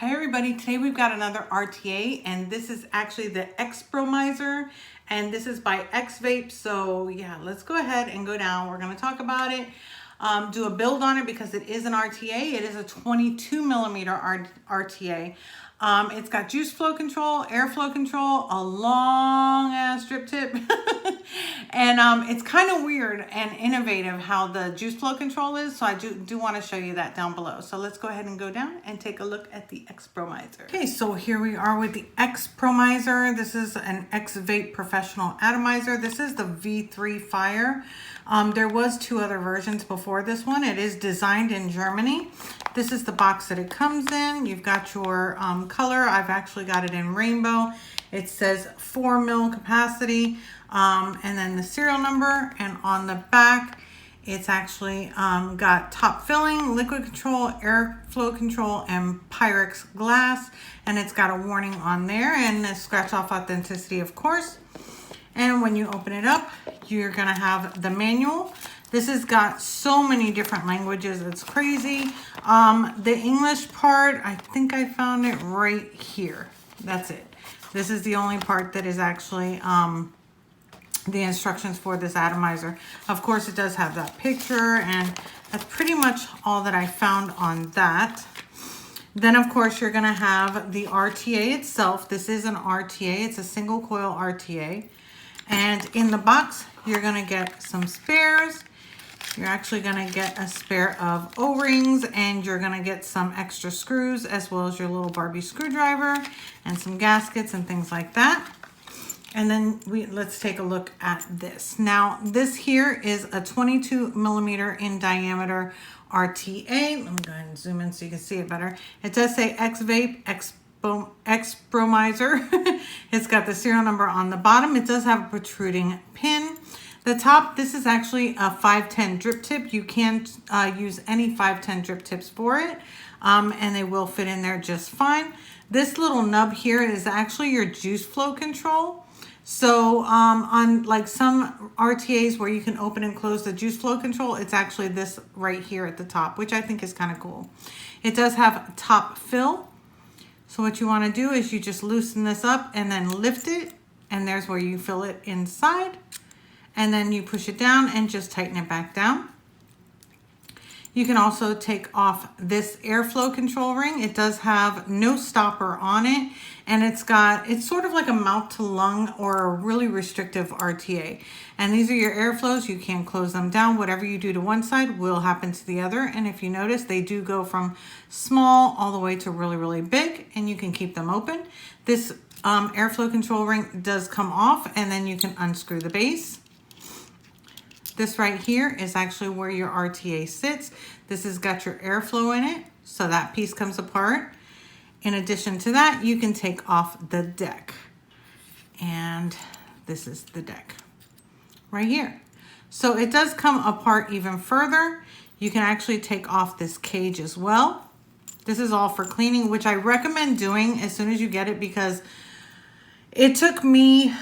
Hi everybody, today we've got another RTA and this is actually the eXpromizer and this is by Vape. So yeah, let's go ahead and go down. We're going to talk about it, do a build on it because it is an RTA. It is a 22 millimeter RTA. It's got juice flow control, airflow control, a long ass drip tip. And it's kind of weird and innovative how the juice flow control is. So I do want to show you that down below. So let's go ahead and go down and take a look at the eXpromizer. Okay, so here we are with the eXpromizer. This is an Vape professional atomizer. This is the V3 Fire. There was two other versions before this one. It is designed in Germany. This is the box that it comes in. You've got your color. I've actually got it in rainbow. It says 4 mil capacity, and then the serial number. And on the back, it's actually got top filling, liquid control, airflow control, and Pyrex glass. And it's got a warning on there and a scratch off authenticity, of course. And when you open it up, you're gonna have the manual. This has got so many different languages, it's crazy. The English part, I think I found it right here. That's it. This is the only part that is actually the instructions for this atomizer. Of course, it does have that picture, and that's pretty much all that I found on that. Then, of course, you're gonna have the RTA itself. This is an RTA, it's a single coil RTA. And in the box, you're gonna get some spares. You're actually gonna get a spare of O-rings, and you're gonna get some extra screws as well as your little Barbie screwdriver and some gaskets and things like that. And then let's take a look at this. Now, this here is a 22 millimeter in diameter RTA. Let me go ahead and zoom in so you can see it better. It does say Vape eXpromizer. It's got the serial number on the bottom. It does have a protruding pin. The top, this is actually a 510 drip tip. You can use any 510 drip tips for it, and they will fit in there just fine. This little nub here is actually your juice flow control. So on like some RTAs where you can open and close the juice flow control, it's actually this right here at the top, which I think is kind of cool. It does have top fill. So what you want to do is you just loosen this up and then lift it, and there's where you fill it inside. And then you push it down and just tighten it back down. You can also take off this airflow control ring. It does have no stopper on it, and it's sort of like a mouth to lung or a really restrictive RTA. And these are your airflows. You can't close them down. Whatever you do to one side will happen to the other. And if you notice, they do go from small all the way to really, really big, and you can keep them open. This airflow control ring does come off, and then you can unscrew the base. This right here is actually where your RTA sits. This has got your airflow in it, so that piece comes apart. In addition to that, you can take off the deck. And this is the deck right here. So it does come apart even further. You can actually take off this cage as well. This is all for cleaning, which I recommend doing as soon as you get it, because it took me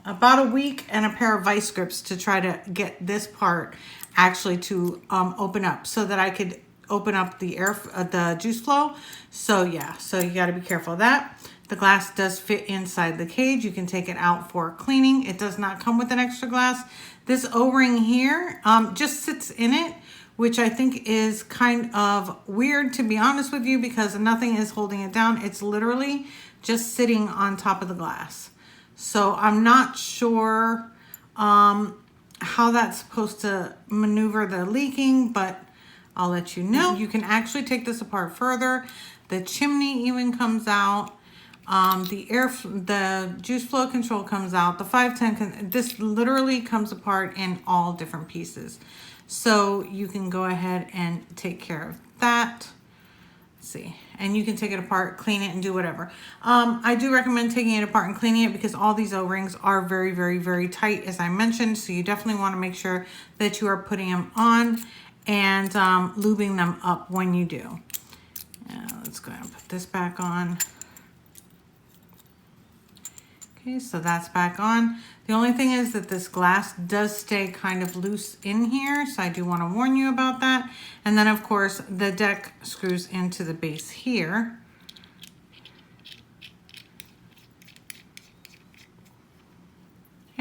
about a week and a pair of vice grips to try to get this part actually to open up so that I could open up the the juice flow. So yeah, so you got to be careful of that. The glass does fit inside the cage. You can take it out for cleaning. It does not come with an extra glass. This O-ring here just sits in it, which I think is kind of weird, to be honest with you, because nothing is holding it down. It's literally just sitting on top of the glass. So I'm not sure how that's supposed to maneuver the leaking, but I'll let you know. You can actually take this apart further. The chimney even comes out. The juice flow control comes out. The 510, this literally comes apart in all different pieces. So you can go ahead and take care of that. See, and you can take it apart, clean it, and do whatever. I do recommend taking it apart and cleaning it because all these O-rings are very, very, very tight, as I mentioned. So you definitely want to make sure that you are putting them on and lubing them up when you do. Let's go ahead and put this back on. Okay, so that's back on. The only thing is that this glass does stay kind of loose in here, so I do want to warn you about that. And then, of course, the deck screws into the base here.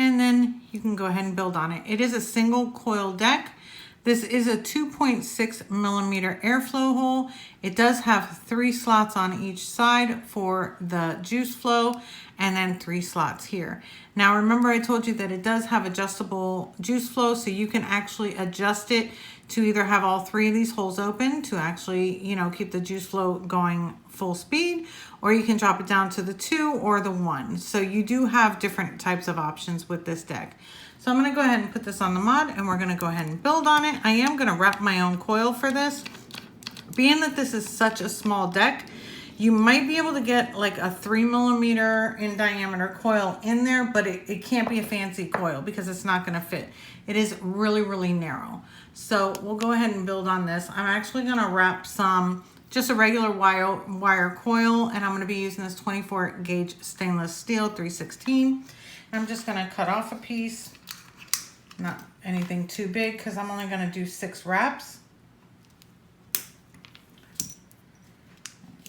and then you can go ahead and build on it. It is a single coil deck. This is a 2.6 millimeter airflow hole. It does have 3 slots on each side for the juice flow, and then 3 slots here. Now remember, I told you that it does have adjustable juice flow, so you can actually adjust it to either have all 3 of these holes open to actually, you know, keep the juice flow going full speed, or you can drop it down to the 2 or the 1. So you do have different types of options with this deck. So I'm going to go ahead and put this on the mod, and we're going to go ahead and build on it. I am going to wrap my own coil for this. Being that this is such a small deck, you might be able to get like a 3 millimeter in diameter coil in there, but it can't be a fancy coil because it's not going to fit. It is really, really narrow. So we'll go ahead and build on this. I'm actually going to wrap just a regular wire coil, and I'm going to be using this 24 gauge stainless steel 316. I'm just going to cut off a piece. Not anything too big because I'm only going to do 6 wraps.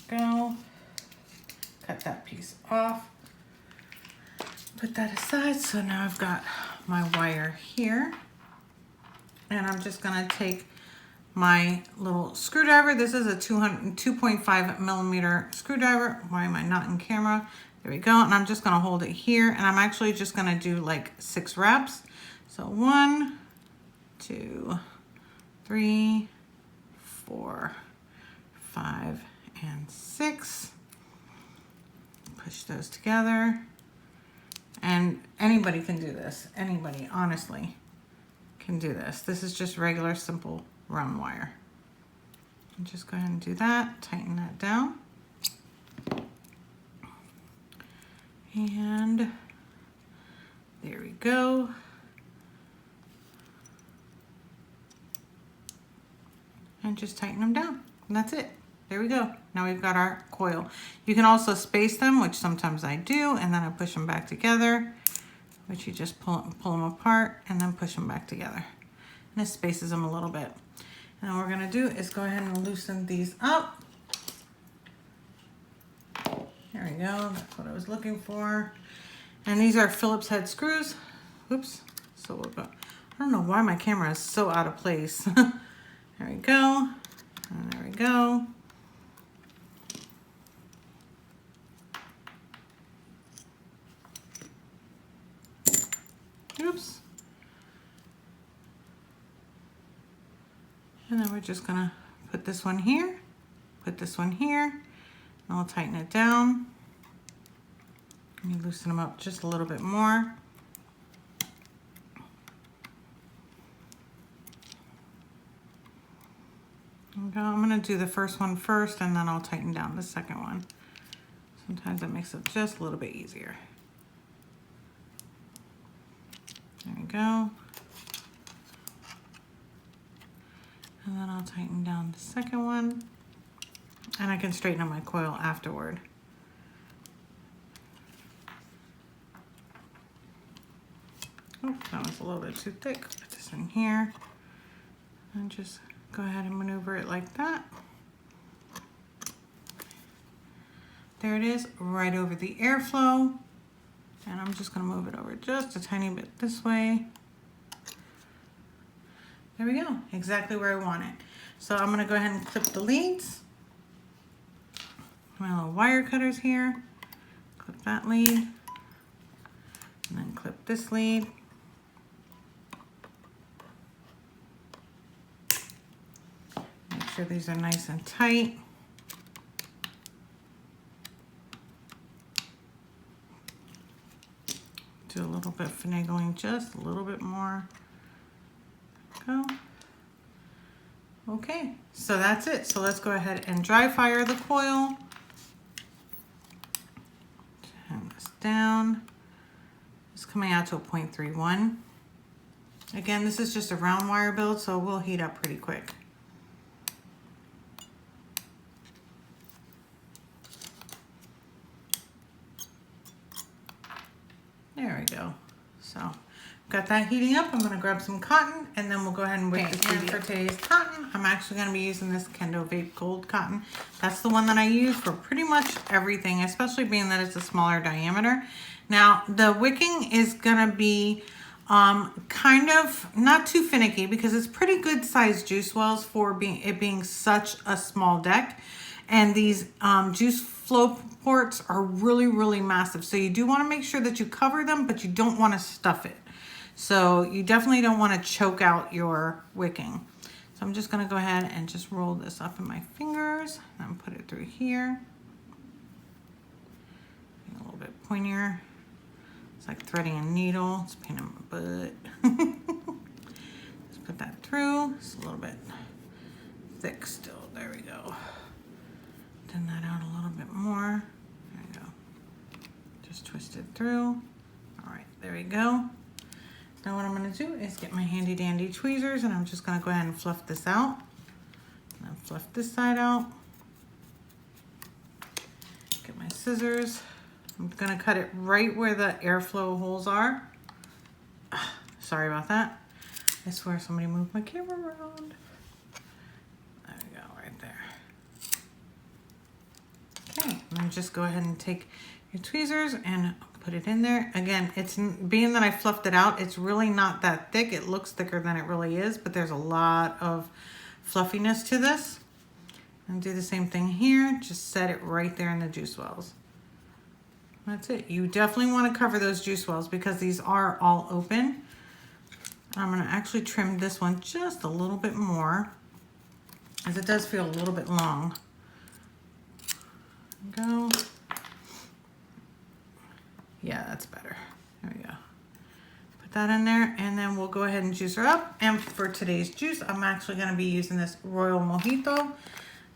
There we go. Cut that piece off. Put that aside. So now I've got my wire here. And I'm just going to take my little screwdriver. This is a 2.5 millimeter screwdriver. Why am I not in camera? There we go. And I'm just going to hold it here. And I'm actually just going to do like 6 wraps. So 1, 2, 3, 4, 5, and 6. Push those together. And anybody can do this. Anybody, honestly, can do this. This is just regular, simple round wire. And just go ahead and do that. Tighten that down. And there we go. And just tighten them down. And that's it. There we go. Now we've got our coil. You can also space them, which sometimes I do, and then I push them back together, which you just pull them apart and then push them back together. And it spaces them a little bit. And all we're going to do is go ahead and loosen these up. There we go. That's what I was looking for. And these are Phillips head screws. Oops. So we'll go. I don't know why my camera is so out of place. There we go. And there we go. Oops. And then we're just gonna put this one here, put this one here, and I'll tighten it down. Let me loosen them up just a little bit more. I'm gonna do the first one first, and then I'll tighten down the second one. Sometimes that makes it just a little bit easier. There we go. And then I'll tighten down the second one. And I can straighten up my coil afterward. Oh, that was a little bit too thick. Put this in here. And just go ahead and maneuver it like that. There it is, right over the airflow. And I'm just gonna move it over just a tiny bit this way. There we go, exactly where I want it. So I'm gonna go ahead and clip the leads. My little wire cutters here. Clip that lead. And then clip this lead. Make sure these are nice and tight. Do a little bit of finagling, just a little bit more. Go. Okay, so that's it. So let's go ahead and dry fire the coil. Turn this down. It's coming out to a 0.31. Again, this is just a round wire build, so it will heat up pretty quick. There we go. So got that heating up. I'm going to grab some cotton, and then we'll go ahead and wait this for today's cotton. cotton. I'm actually going to be using this Kendo Vape Gold cotton. That's the one that I use for pretty much everything, especially being that it's a smaller diameter. Now, the wicking is going to be kind of not too finicky because it's pretty good sized juice wells for it being such a small deck. And these juice flow ports are really, really massive. So you do want to make sure that you cover them, but you don't want to stuff it. So you definitely don't want to choke out your wicking. So I'm just going to go ahead and just roll this up in my fingers and put it through here. A little bit pointier. It's like threading a needle. It's a pain in my butt. Just put that through. It's a little bit thick still. There we go. Thin that out a little bit more. There we go. Just twist it through. All right, there we go. Now what I'm going to do is get my handy dandy tweezers and I'm just going to go ahead and fluff this out. And then fluff this side out. Get my scissors. I'm going to cut it right where the airflow holes are. Sorry about that. I swear somebody moved my camera around. There we go, right there. Okay, and then just go ahead and take your tweezers and put it in there. Again, it's being that I fluffed it out, it's really not that thick. It looks thicker than it really is, but there's a lot of fluffiness to this. And do the same thing here. Just set it right there in the juice wells. That's it. You definitely want to cover those juice wells because these are all open. I'm going to actually trim this one just a little bit more as it does feel a little bit long. There we go. Yeah, that's better. There we go. Put that in there and then we'll go ahead and juice her up. And for today's juice, I'm actually going to be using this Royal Mojito.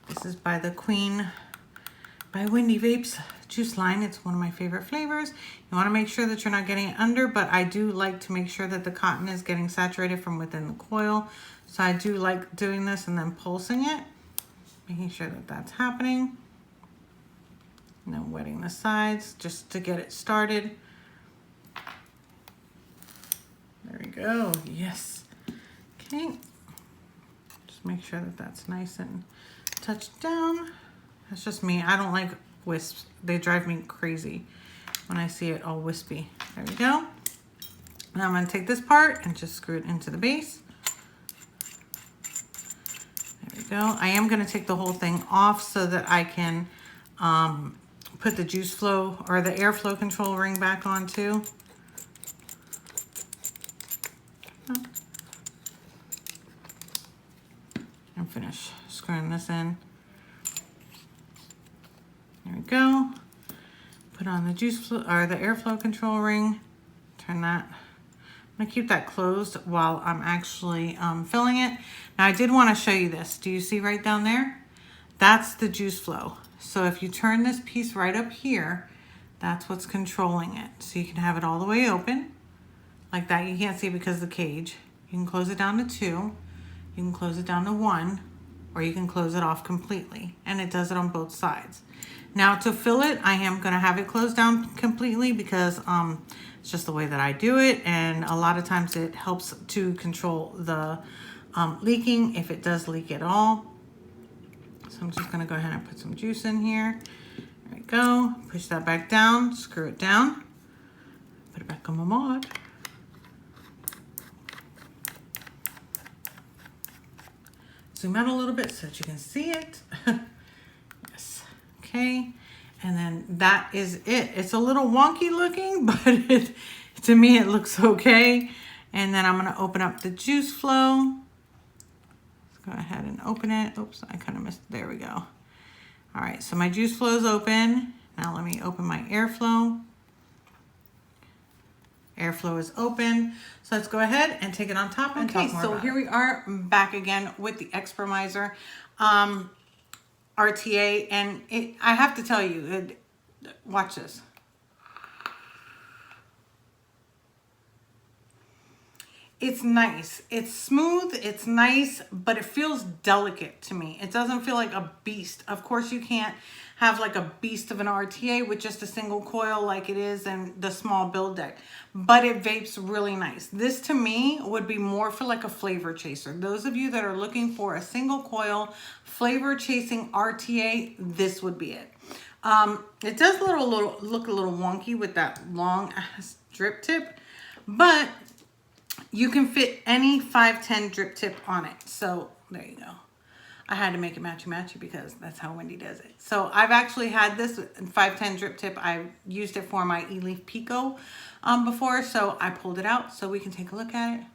This is by the Queen by Wendy Vapes juice line. It's one of my favorite flavors. You want to make sure that you're not getting it under, but I do like to make sure that the cotton is getting saturated from within the coil. So I do like doing this and then pulsing it, making sure that that's happening. And then wetting the sides just to get it started. There we go. Yes. Okay. Just make sure that that's nice and touched down. That's just me. I don't like wisps. They drive me crazy when I see it all wispy. There we go. Now I'm going to take this part and just screw it into the base. There we go. I am going to take the whole thing off so that I can put the juice flow or the airflow control ring back on too. And finish screwing this in. There we go. Put on the juice flow or the airflow control ring. Turn that. I'm gonna keep that closed while I'm actually filling it. Now I did want to show you this. Do you see right down there? That's the juice flow. So if you turn this piece right up here, that's what's controlling it. So you can have it all the way open like that. You can't see it because of the cage. You can close it down to 2. You can close it down to 1, or you can close it off completely. And it does it on both sides. Now to fill it, I am going to have it closed down completely because it's just the way that I do it. And a lot of times it helps to control the leaking if it does leak at all. So I'm just going to go ahead and put some juice in here. There we go. Push that back down. Screw it down. Put it back on my mod. Zoom out a little bit so that you can see it. Yes. Okay. And then that is it. It's a little wonky looking, but to me it looks okay. And then I'm going to open up the juice flow. Go ahead and open it. Oops, I kind of missed. There we go. All right, so my juice flow is open. Now let me open my airflow. Airflow is open. So let's go ahead and take it on top and talk more about it. So here we are back again with the eXpromizer RTA. And I have to tell you, watch this. It's nice. It's smooth. It's nice, but it feels delicate to me. It doesn't feel like a beast. Of course, you can't have like a beast of an RTA with just a single coil like it is in the small build deck, but it vapes really nice. This to me would be more for like a flavor chaser. Those of you that are looking for a single coil flavor chasing RTA, this would be it. It does look a little wonky with that long ass drip tip, but you can fit any 510 drip tip on it. So there you go. I had to make it matchy-matchy because that's how Wendy does it. So I've actually had this 510 drip tip. I've used it for my E-Leaf Pico before, so I pulled it out so we can take a look at it.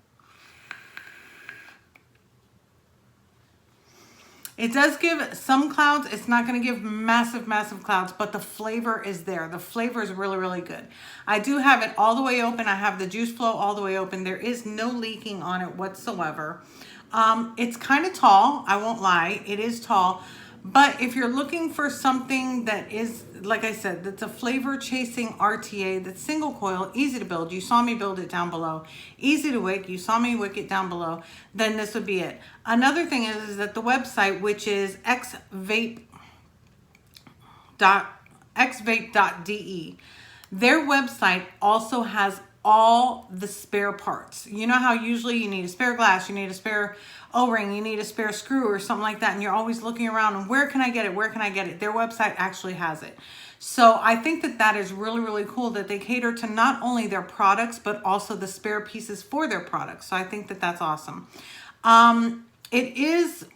It does give some clouds. It's not going to give massive, massive clouds, but the flavor is there. The flavor is really, really good. I do have it all the way open. I have the juice flow all the way open. There is no leaking on it whatsoever. It's kind of tall. I won't lie. It is tall. But if you're looking for something that is, like I said, that's a flavor chasing RTA, that's single coil, easy to build. You saw me build it down below. Easy to wick. You saw me wick it down below. Then this would be it. Another thing is that the website, which is eXvape.de, their website also has all the spare parts. You know how usually you need a spare glass, you need a spare O-ring, you need a spare screw or something like that, and you're always looking around and where can I get it? Where can I get it? Their website actually has it. So I think that that is really, really cool that they cater to not only their products, but also the spare pieces for their products. So I think that that's awesome. It is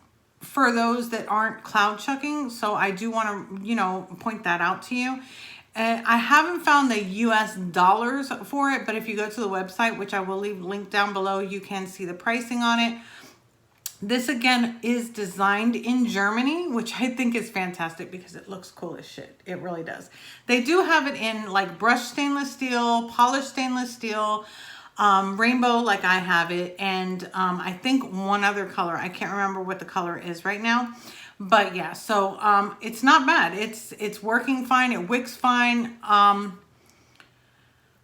for those that aren't cloud chucking. So I do want to, point that out to you. I haven't found the US dollars for it, but if you go to the website, which I will leave linked down below, you can see the pricing on it. This again is designed in Germany, which I think is fantastic because it looks cool as shit. It really does. They do have it in like brushed stainless steel, polished stainless steel, rainbow like I have it, and I think one other color. I can't remember what the color is right now. But yeah, so it's not bad. It's working fine. It wicks fine.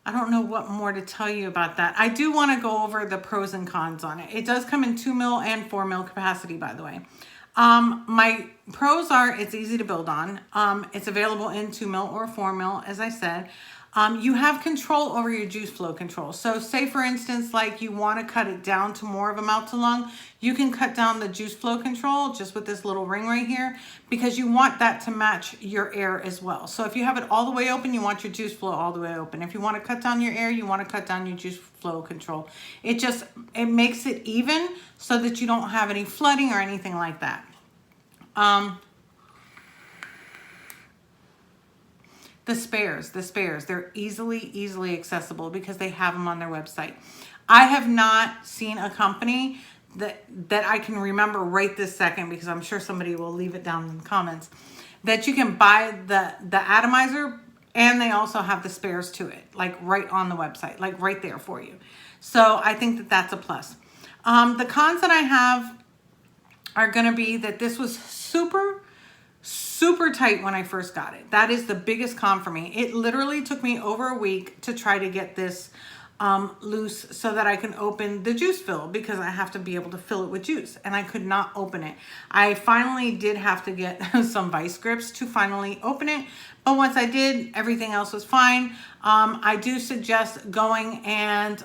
I don't know what more to tell you about that. I do want to go over the pros and cons on it. It does come in 2 mil and 4 mil capacity, by the way. My pros are it's easy to build on. It's available in 2 mil or 4 mil, as I said. You have control over your juice flow control. So say for instance, like you want to cut it down to more of a mouth to lung, you can cut down the juice flow control just with this little ring right here because you want that to match your air as well. So if you have it all the way open, you want your juice flow all the way open. If you want to cut down your air, you want to cut down your juice flow control. It makes it even so that you don't have any flooding or anything like that. The spares, they're easily accessible because they have them on their website. I have not seen a company that I can remember right this second, because I'm sure somebody will leave it down in the comments, that you can buy the atomizer and they also have the spares to it, like right on the website, like right there for you. So I think that that's a plus. The cons that I have are going to be that this was super tight when I first got it. That is the biggest con for me. It literally took me over a week to try to get this loose so that I can open the juice fill, because I have to be able to fill it with juice, and I could not open it. I finally did have to get some vice grips to finally open it, but once I did, everything else was fine. I do suggest going and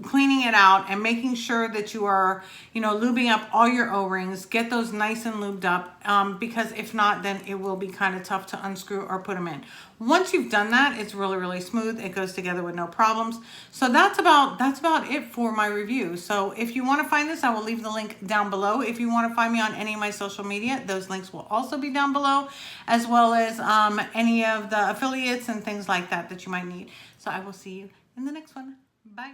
cleaning it out and making sure that you are, lubing up all your O-rings. Get those nice and lubed up, because if not, then it will be kind of tough to unscrew or put them in. Once you've done that, it's really smooth. It goes together with no problems. So that's about it for my review. So if you want to find this, I will leave the link down below. If you want to find me on any of my social media, those links will also be down below, as well as any of the affiliates and things like that you might need. So I will see you in the next one. Bye.